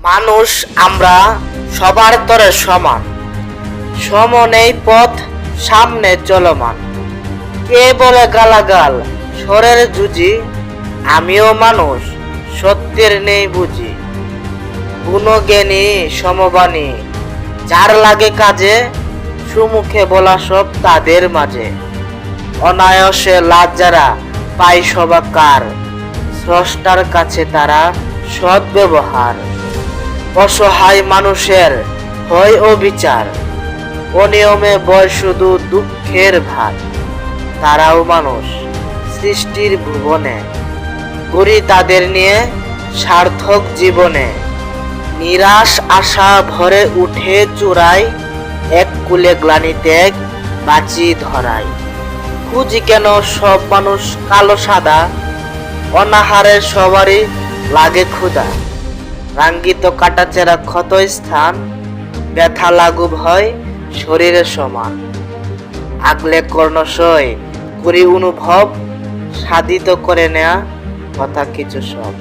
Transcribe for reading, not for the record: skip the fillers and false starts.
মানুষ আমরা সবার তরে সমান, সমনেই পথ সামনে চলমান। কে বলে গালাগাল স্বরের জুজি, আমিও মানুষ সত্যের নেই বুঝি। গুণজ্ঞানী সমবাণী যার লাগে কাজে, সুমুখে বলা সব তাদের মাঝে। অনায়াসে লাজ যারা পায় সবাকার, স্রষ্টার কাছে তারা সৎ ব্যবহার। অসহায় মানুষের হয় অবিচার, অনিয়মে বয় শুধু দুঃখের ভার। তারাও মানুষ সৃষ্টির ভুবনে, করি তাদের নিয়ে সার্থক জীবনে। নিরাশ আশা ভরে উঠে চূড়ায়, এক কুলে গ্লানি ত্যাগ বাঁচি ধরায়। খুঁজি কেন সব মানুষ কালো সাদা, অনাহারের সবারই লাগে ক্ষুধা। রাঙ্গিত কাটাচেরা ক্ষত স্থান, ব্যথা লাগুব হয় শরীরের সমান। আগলে কর্ণশয় করি অনুভব, সাধিত করে নেয়া কথা কিছু সব।